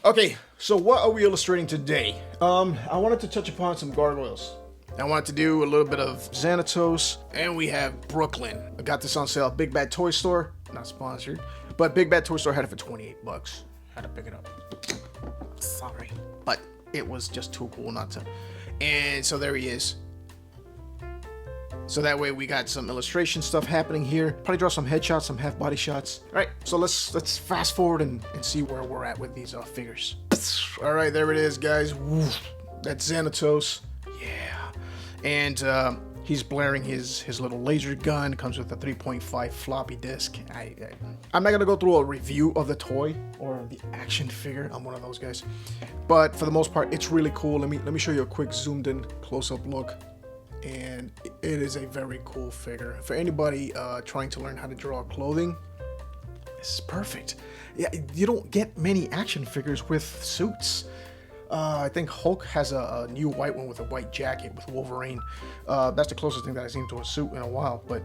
Okay, so what are we illustrating today? I wanted to touch upon some gargoyles. I wanted to do a little bit of Xanatos, and we have Brooklyn. I got this on sale at Big Bad Toy Store. Not sponsored, but Big Bad Toy Store had it for 28 bucks. Had to pick it up. Sorry, but it was just too cool not to. And so there he is. So that way we got some illustration stuff happening here. Probably draw some headshots, some half body shots. All right, so let's fast forward and see where we're at with these figures. All right, there it is, guys. Woo. That's Xanatos. Yeah. And he's blaring his little laser gun. Comes with a 3.5 floppy disk. I'm not gonna go through a review of the toy or the action figure. I'm one of those guys. But for the most part, it's really cool. Let me show you a quick zoomed in close-up look. And it is a very cool figure. For anybody trying to learn how to draw clothing, this is perfect. Yeah, you don't get many action figures with suits. I think Hulk has a new white one with a white jacket with Wolverine. That's the closest thing that I've seen to a suit in a while. But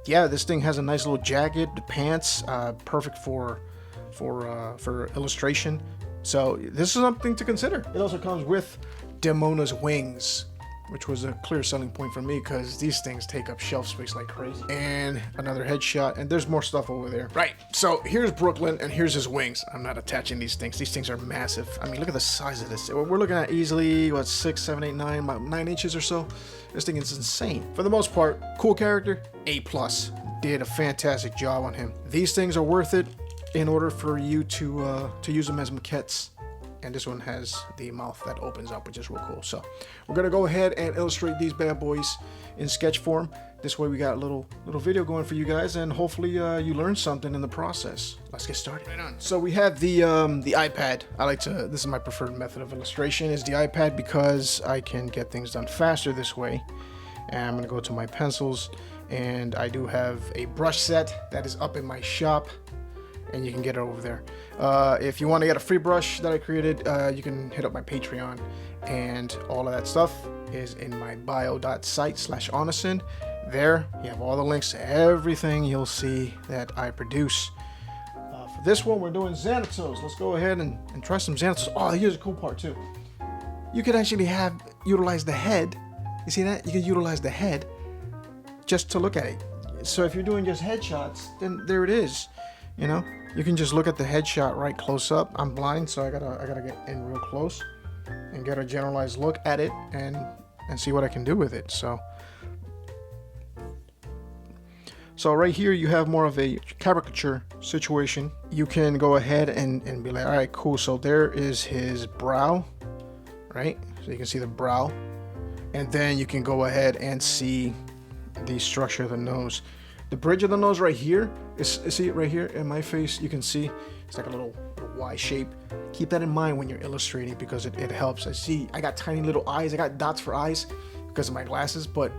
yeah, this thing has a nice little jacket, the pants, perfect for illustration. So this is something to consider. It also comes with Demona's wings, which was a clear selling point for me because these things take up shelf space like crazy. And another headshot, and there's more stuff over there. Right, so here's Brooklyn, and here's his wings. I'm not attaching these things. These things are massive. I mean, look at the size of this. We're looking at easily, what, 6, 7, 8, 9, about 9 inches or so. This thing is insane. For the most part, cool character, A+. Did a fantastic job on him. These things are worth it in order for you to use them as maquettes. And this one has the mouth that opens up, which is real cool. So we're gonna go ahead and illustrate these bad boys in sketch form. This way we got a little video going for you guys, and hopefully you learn something in the process. Let's get started. Right on. So we have the iPad. This is my preferred method of illustration, is the iPad, because I can get things done faster this way. And I'm gonna go to my pencils, and I do have a brush set that is up in my shop, and you can get it over there. If you want to get a free brush that I created, you can hit up my Patreon, and all of that stuff is in my bio.site/Onison. There you have all the links to everything you'll see that I produce. For this one, we're doing Xanatos. Let's go ahead and try some Xanatos. Oh, here's a cool part too. You could actually utilize the head. You see that? You can utilize the head just to look at it. So if you're doing just headshots, then there it is. You know, you can just look at the headshot right close up. I'm blind, so I gotta get in real close and get a generalized look at it and see what I can do with it. So right here you have more of a caricature situation. You can go ahead and be like, all right, cool. So there is his brow, right? So you can see the brow, and then you can go ahead and see the structure of the nose. The bridge of the nose right here, see it right here in my face, you can see it's like a little Y shape. Keep that in mind when you're illustrating, because it helps. I got tiny little eyes, I got dots for eyes because of my glasses, but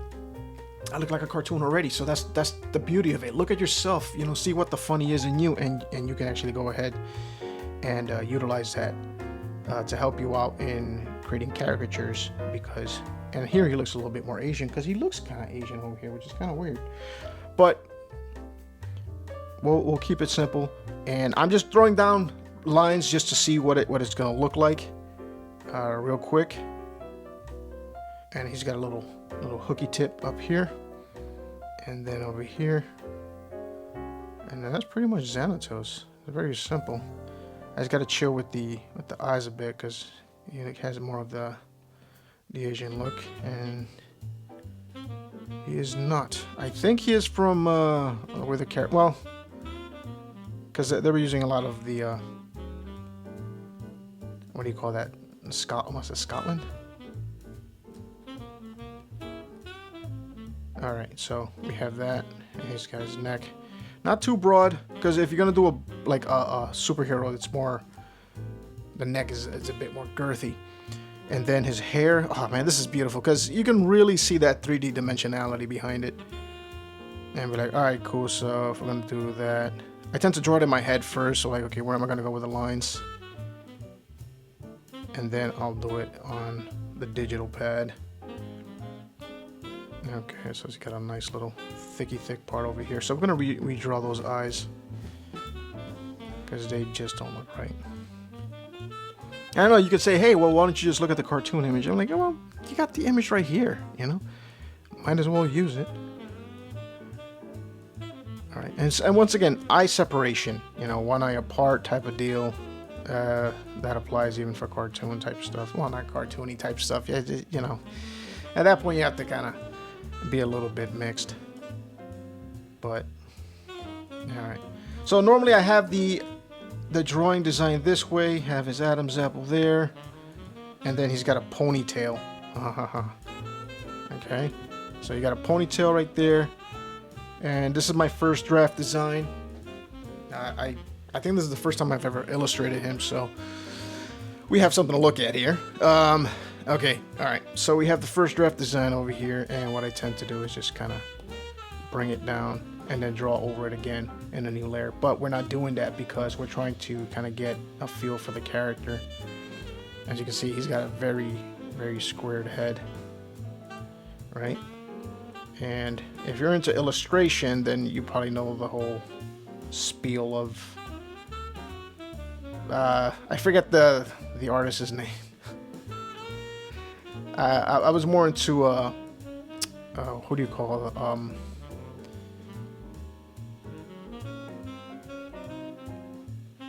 I look like a cartoon already. So that's the beauty of it. Look at yourself, you know, see what the funny is in you, and you can actually go ahead and utilize that to help you out in creating caricatures. And here he looks a little bit more Asian, because he looks kind of Asian over here, which is kind of weird. But we'll keep it simple, and I'm just throwing down lines just to see what it's gonna look like real quick. And he's got a little hooky tip up here, and then over here, and then that's pretty much Xanatos. It's very simple. I just got to chill with the eyes a bit, because he has more of the Asian look, and he is not. I think he is from where the character. Well, because they were using a lot of the what do you call that? Almost Scotland. All right, so we have that. And he's got his neck, not too broad, because if you're gonna do a superhero, it's more. The neck is a bit more girthy. And then his hair, oh man, this is beautiful, because you can really see that 3D dimensionality behind it. And be like, all right, cool, so if we're gonna do that, I tend to draw it in my head first, so like, okay, where am I gonna go with the lines? And then I'll do it on the digital pad. Okay, so he's got a nice little thick part over here. So I'm gonna redraw those eyes, because they just don't look right. I know you could say, hey, well, why don't you just look at the cartoon image? I'm like, oh, well, you got the image right here, you know? Might as well use it. All right, and once again, eye separation, you know, one eye apart type of deal. That applies even for cartoon type stuff. Well, not cartoony type stuff. Yeah, you know, at that point you have to kind of be a little bit mixed. But all right. So normally I have the drawing designed this way. Have his Adam's apple there, and then he's got a ponytail. Okay. So you got a ponytail right there, and this is my first draft design. I think this is the first time I've ever illustrated him, so we have something to look at here. Okay, all right. So we have the first draft design over here, and what I tend to do is just kind of bring it down and then draw over it again in a new layer. But we're not doing that because we're trying to kind of get a feel for the character. As you can see, he's got a very, very squared head, right? And if you're into illustration, then you probably know the whole spiel of I forget the artist's name. I was more into what do you call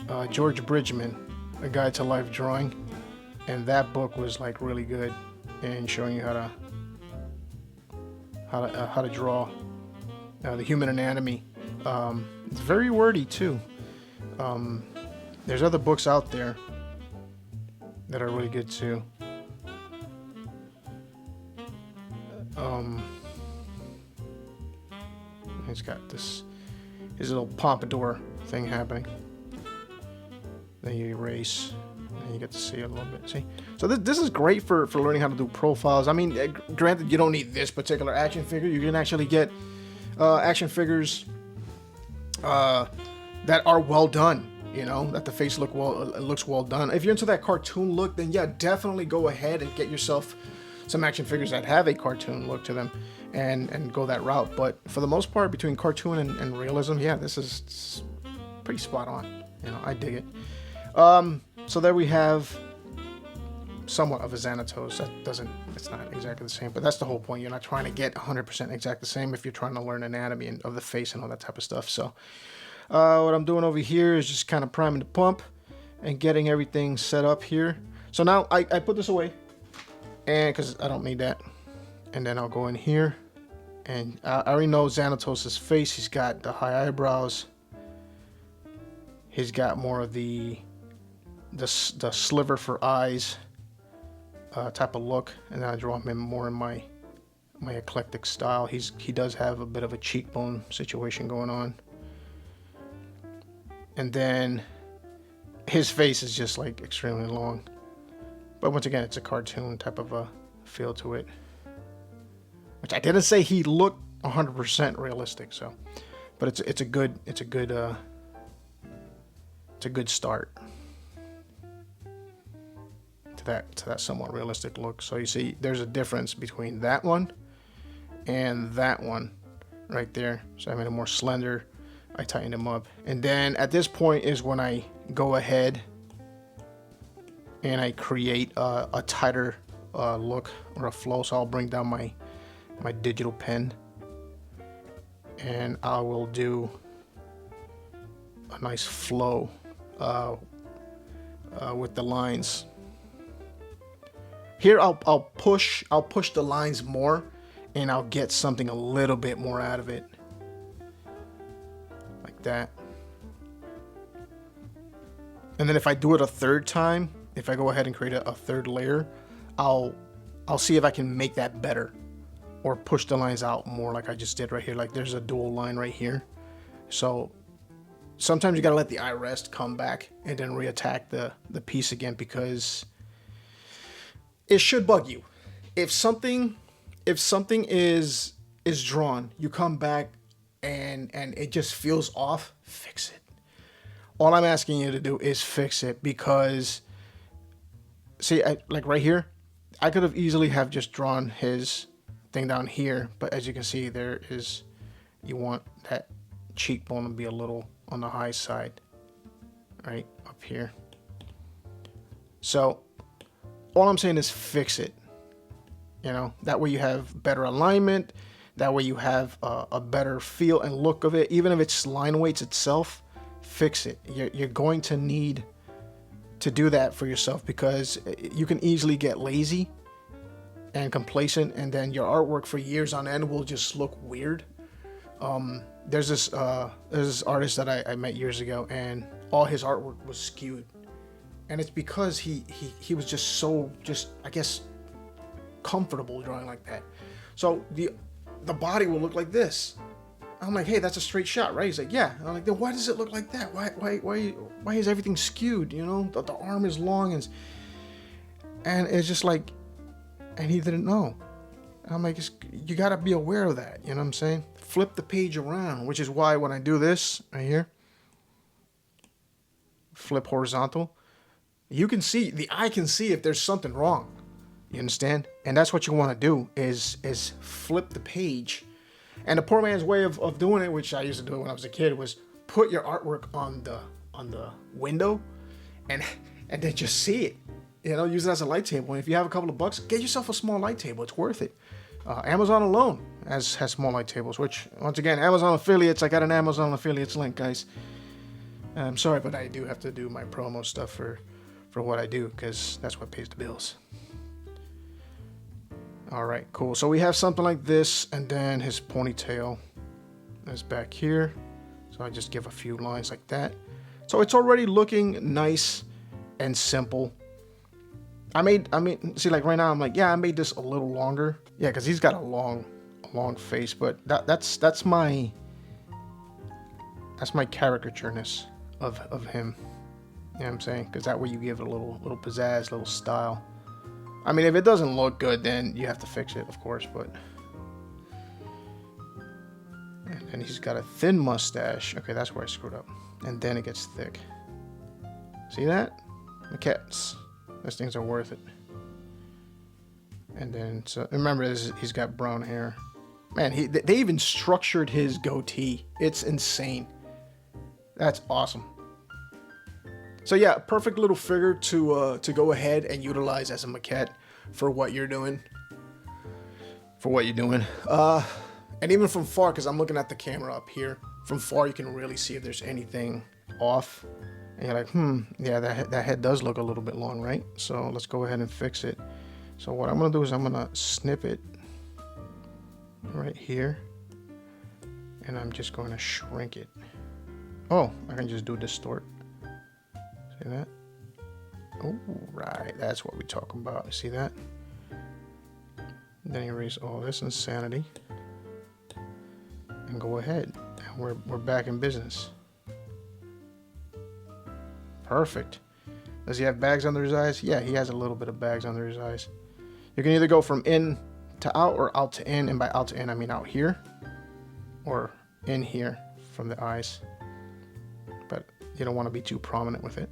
it? George Bridgman, A Guide to Life Drawing, and that book was like really good in showing you how to draw the human anatomy. It's very wordy too. There's other books out there that are really good too. He's got his little pompadour thing happening. Then you erase, and you get to see it a little bit. See, so this is great for learning how to do profiles. I mean, granted, you don't need this particular action figure. You can actually get action figures that are well done. You know, that the face looks well done. If you're into that cartoon look, then yeah, definitely go ahead and get yourself some action figures that have a cartoon look to them, and go that route. But for the most part, between cartoon and realism, yeah, this is pretty spot on. You know, I dig it. So there we have somewhat of a Xanatos. It's not exactly the same, but that's the whole point. You're not trying to get 100% exact the same if you're trying to learn anatomy of the face and all that type of stuff. So what I'm doing over here is just kind of priming the pump and getting everything set up here. So now I put this away, and because I don't need that, and then I'll go in here, and I already know Xanatos' face. He's got the high eyebrows. He's got more of the sliver for eyes type of look, and then I draw him more in my eclectic style. He does have a bit of a cheekbone situation going on. And then his face is just like extremely long. But once again, it's a cartoon type of a feel to it. Which I didn't say he looked 100% realistic, so. But it's a good start to that somewhat realistic look. So you see there's a difference between that one and that one right there. So I made it more slender. I tightened him up, and then at this point is when I go ahead and I create a tighter look or a flow. So I'll bring down my digital pen, and I will do a nice flow with the lines. Here I'll push the lines more, and I'll get something a little bit more out of it. That, and then if I do it a third time, if I go ahead and create a third layer, I'll see if I can make that better, or push the lines out more like I just did right here. Like there's a dual line right here, so sometimes you gotta let the eye rest, come back, and then reattack the piece again, because it should bug you. If something is drawn, you come back and it just feels off, fix it. All I'm asking you to do is fix it, because see, like right here, I could have easily have just drawn his thing down here, but as you can see, you want that cheekbone to be a little on the high side, right up here. So all I'm saying is fix it. You know, that way you have better alignment. That way you have a better feel and look of it. Even if it's line weights itself, fix it. You're going to need to do that for yourself, because you can easily get lazy and complacent, and then your artwork for years on end will just look weird. There's this artist that I met years ago, and all his artwork was skewed, and it's because he was just so, I guess, comfortable drawing like that. So the body will look like this. I'm like, hey, that's a straight shot, right? He's like, yeah. I'm like, then why does it look like that? Why is everything skewed? You know, the arm is long, and it's just like, and he didn't know. I'm like, you gotta be aware of that. You know what I'm saying? Flip the page around, which is why when I do this right here, flip horizontal, you can see, the eye can see if there's something wrong. You understand? And that's what you want to do is flip the page. And the poor man's way of doing it, which I used to do it when I was a kid, was put your artwork on the window and then just see it. You know, use it as a light table. And if you have a couple of bucks, get yourself a small light table. It's worth it. Amazon alone has small light tables, which, once again, Amazon affiliates. I got an Amazon affiliates link, guys. I'm sorry, but I do have to do my promo stuff for what I do, because that's what pays the bills. All right, cool. So we have something like this, and then his ponytail is back here. So I just give a few lines like that. So it's already looking nice and simple. I mean, see, like right now, I'm like, yeah, I made this a little longer. Yeah, because he's got a long face, but that's my caricatureness of him. You know what I'm saying? Because that way you give it a little pizzazz, little style. I mean, if it doesn't look good, then you have to fix it, of course, but... And then he's got a thin mustache. Okay, that's where I screwed up. And then it gets thick. See that? Maquettes. Those things are worth it. And then, so remember, he's got brown hair. Man, they even structured his goatee. It's insane. That's awesome. So yeah, perfect little figure to go ahead and utilize as a maquette for what you're doing. And even from far, because I'm looking at the camera up here, from far you can really see if there's anything off. And you're like, yeah, that head does look a little bit long, right? So let's go ahead and fix it. So what I'm gonna do is I'm gonna snip it right here, and I'm just going to shrink it. Oh, I can just do distort. See that? Oh, right, that's what we're talking about. See that? Then erase all this insanity and go ahead. And we're back in business. Perfect. Does he have bags under his eyes? Yeah, he has a little bit of bags under his eyes. You can either go from in to out or out to in, and by out to in I mean out here or in here from the eyes, but you don't want to be too prominent with it.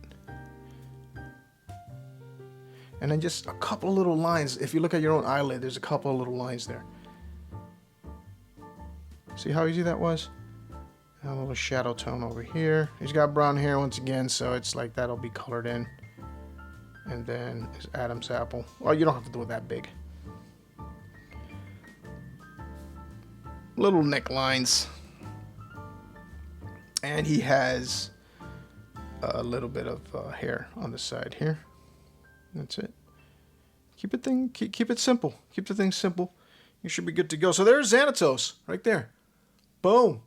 And then just a couple little lines. If you look at your own eyelid, there's a couple of little lines there. See how easy that was? A little shadow tone over here. He's got brown hair once again, so it's like that'll be colored in. And then his Adam's apple. Well, you don't have to do it that big. Little necklines. And he has a little bit of hair on the side here. That's it. Keep it simple. Keep the thing simple. You should be good to go. So there's Xanatos right there. Boom.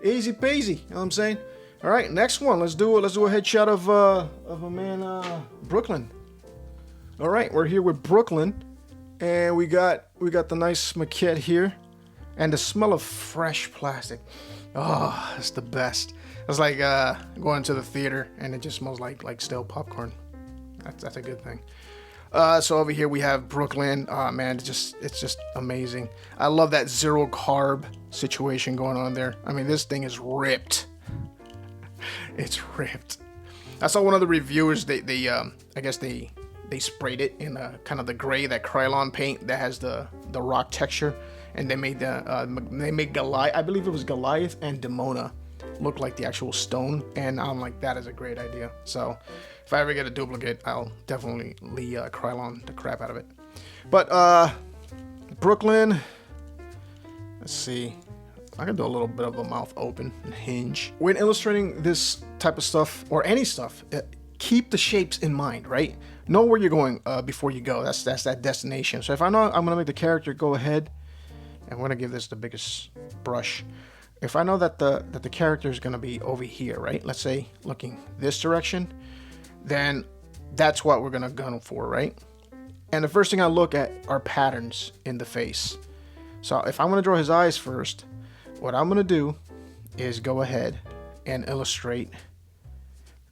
Easy peasy. You know what I'm saying? All right, next one. Let's do a headshot of a man, Brooklyn. All right, we're here with Brooklyn, and we got the nice maquette here, and the smell of fresh plastic. Oh, it's the best. It's like going to the theater, and it just smells like stale popcorn. That's a good thing. So over here we have Brooklyn. Man, it's just amazing. I love that zero carb situation going on there. I mean, this thing is ripped. It's ripped. I saw one of the reviewers. I guess they sprayed it in kind of the gray, that Krylon paint that has the rock texture, and they made Goliath. I believe it was Goliath and Demona look like the actual stone, and I'm like, that is a great idea. So If I ever get a duplicate, I'll definitely Krylon the crap out of it. But Brooklyn, let's see. I can do a little bit of a mouth open and hinge. When illustrating this type of stuff, or any stuff, keep the shapes in mind, right? Know where you're going before you go. That's that destination. So if I know I'm gonna make the character go ahead, and I'm gonna give this the biggest brush. If I know that the character is gonna be over here, right? Let's say looking this direction, then that's what we're gonna gun for, right? And the first thing I look at are patterns in the face. So if I'm gonna draw his eyes first, what I'm gonna do is go ahead and illustrate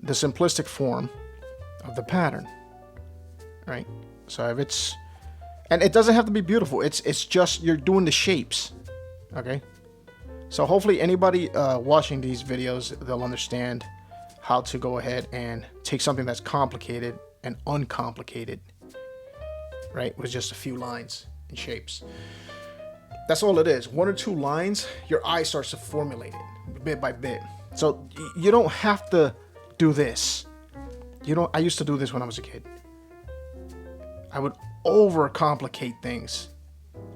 the simplistic form of the pattern, right? So if it's, and it doesn't have to be beautiful, it's just you're doing the shapes, okay? So hopefully anybody watching these videos, they'll understand how to go ahead and take something that's complicated and uncomplicated, right? With just a few lines and shapes. That's all it is. 1 or 2 lines, your eye starts to formulate it bit by bit. So you don't have to do this. I used to do this when I was a kid. I would overcomplicate things.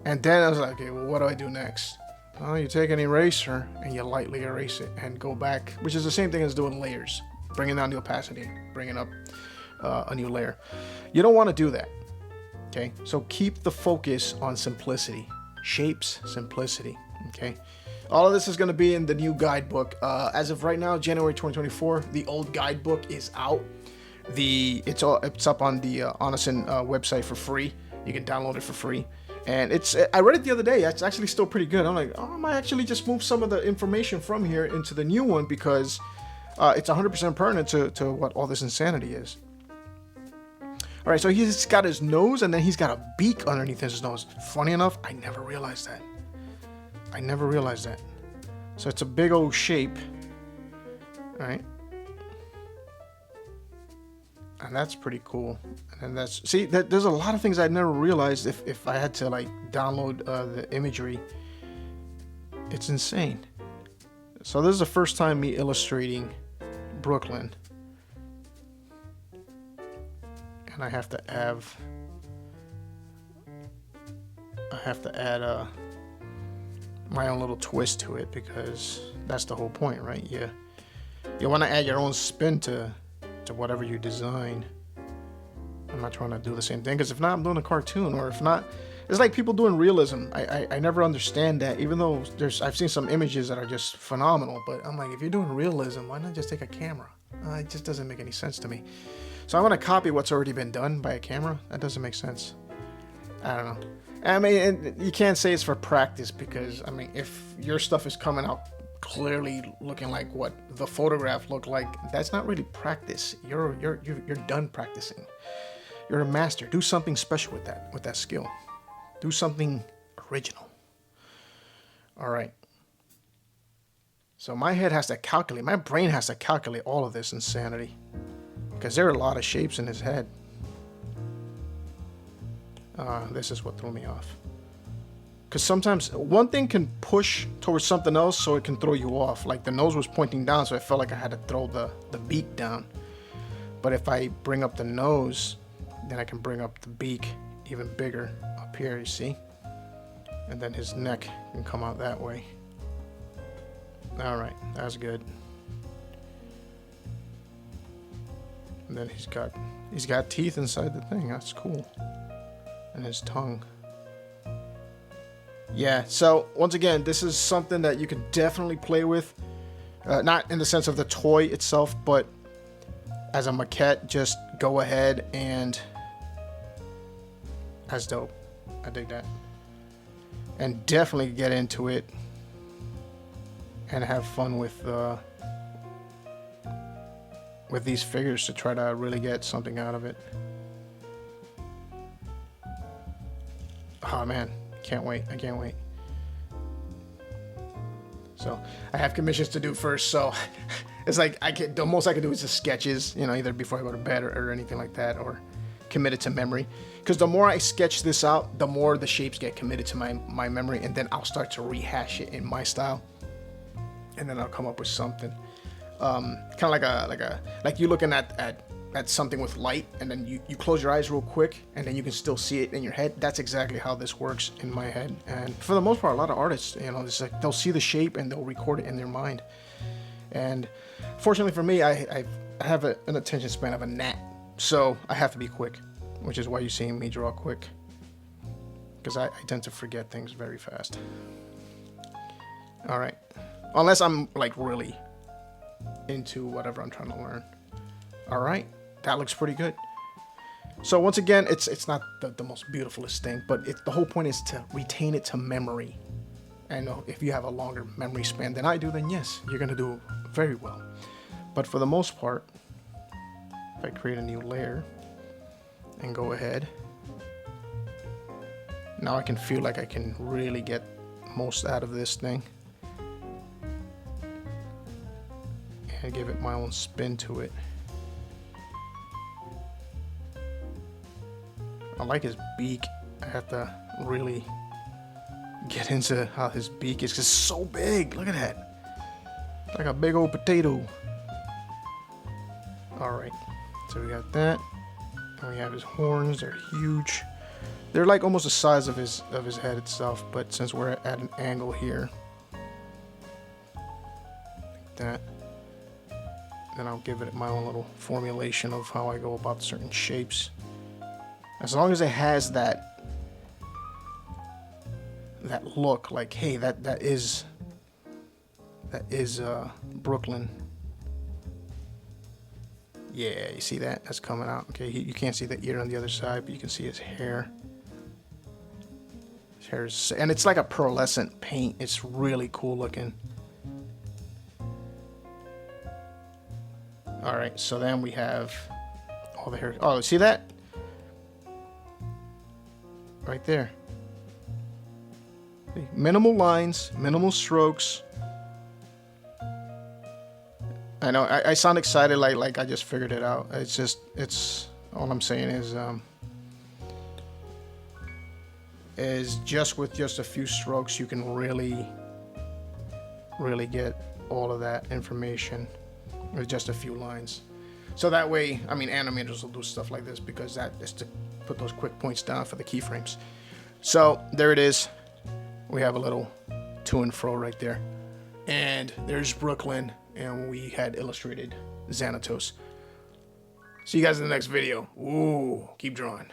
And then I was like, okay, well, what do I do next? Well, you take an eraser and you lightly erase it and go back, which is the same thing as doing layers. Bringing down the opacity, bringing up a new layer. You don't want to do that, okay? So keep the focus on simplicity. Shapes, simplicity, okay? All of this is going to be in the new guidebook. As of right now, January 2024, the old guidebook is out. It's up on the Onison website for free. You can download it for free. And I read it the other day. It's actually still pretty good. I'm like, oh, I might actually just move some of the information from here into the new one because it's 100% pertinent to what all this insanity is. All right, so he's got his nose and then he's got a beak underneath his nose. Funny enough, I never realized that. So it's a big old shape, all right? And that's pretty cool. And there's a lot of things I never realized if I had to like download the imagery. It's insane. So this is the first time me illustrating Brooklyn. And I have to add my own little twist to it because that's the whole point, right? You want to add your own spin to whatever you design. I'm not trying to do the same thing because if not, I'm doing a cartoon, or if not, it's like people doing realism. I never understand that, even though I've seen some images that are just phenomenal, but I'm like, if you're doing realism, why not just take a camera? It just doesn't make any sense to me. So I want to copy what's already been done by a camera. That doesn't make sense. I don't know. I mean, and you can't say it's for practice because, I mean, if your stuff is coming out clearly looking like what the photograph looked like, that's not really practice. You're done practicing. You're a master. Do something special with that skill. Do something original. All right. So my head has to calculate. My brain has to calculate all of this insanity because there are a lot of shapes in his head. This is what threw me off. Because sometimes one thing can push towards something else so it can throw you off. Like the nose was pointing down, so I felt like I had to throw the beak down. But if I bring up the nose, then I can bring up the beak even bigger up here, you see? And then his neck can come out that way. All right, that's good. And then he's got teeth inside the thing. That's cool. And his tongue. Yeah, so once again, this is something that you can definitely play with. Not in the sense of the toy itself, but as a maquette, just go ahead and... That's dope. I dig that. And definitely get into it and have fun with these figures to try to really get something out of it. Oh man, can't wait. I can't wait. So I have commissions to do first, so it's like the most I can do is just sketches, you know, either before I go to bed or anything like that, or commit it to memory. Because the more I sketch this out, the more the shapes get committed to my memory, and then I'll start to rehash it in my style, and then I'll come up with something. Kind of like you looking at at something with light, and then you close your eyes real quick, and then you can still see it in your head. That's exactly how this works in my head. And for the most part, a lot of artists, you know, it's like they'll see the shape and they'll record it in their mind. And fortunately for me, I have an attention span of a gnat, so I have to be quick, which is why you're seeing me draw quick, because I tend to forget things very fast. All right, unless I'm like really into whatever I'm trying to learn. All right, that looks pretty good. So once again, it's not the most beautifulest thing, but the whole point is to retain it to memory. And if you have a longer memory span than I do, then yes, you're gonna do very well. But for the most part, if I create a new layer and go ahead, now I can feel like I can really get most out of this thing and give it my own spin to it. I like his beak. I have to really get into how his beak is, 'cause it's so big. Look at that. It's like a big old potato. Alright, so we got that. And we have his horns. They're huge. They're like almost the size of his head itself, but since we're at an angle here, like that, then I'll give it my own little formulation of how I go about certain shapes. As long as it has that look, like, hey, that is Brooklyn. Yeah, you see that? That's coming out. Okay, you can't see the ear on the other side, but you can see his hair. His hair is, and it's like a pearlescent paint. It's really cool looking. All right, so then we have all the hair. Oh, see that? Right there. Minimal lines, minimal strokes. I know I sound excited like I just figured it out. It's all I'm saying is just with just a few strokes you can really get all of that information with just a few lines. So that way, I mean, animators will do stuff like this because that is to put those quick points down for the keyframes. So there it is. We have a little to and fro right there. And there's Brooklyn, and we had illustrated Xanatos. See you guys in the next video. Ooh, keep drawing.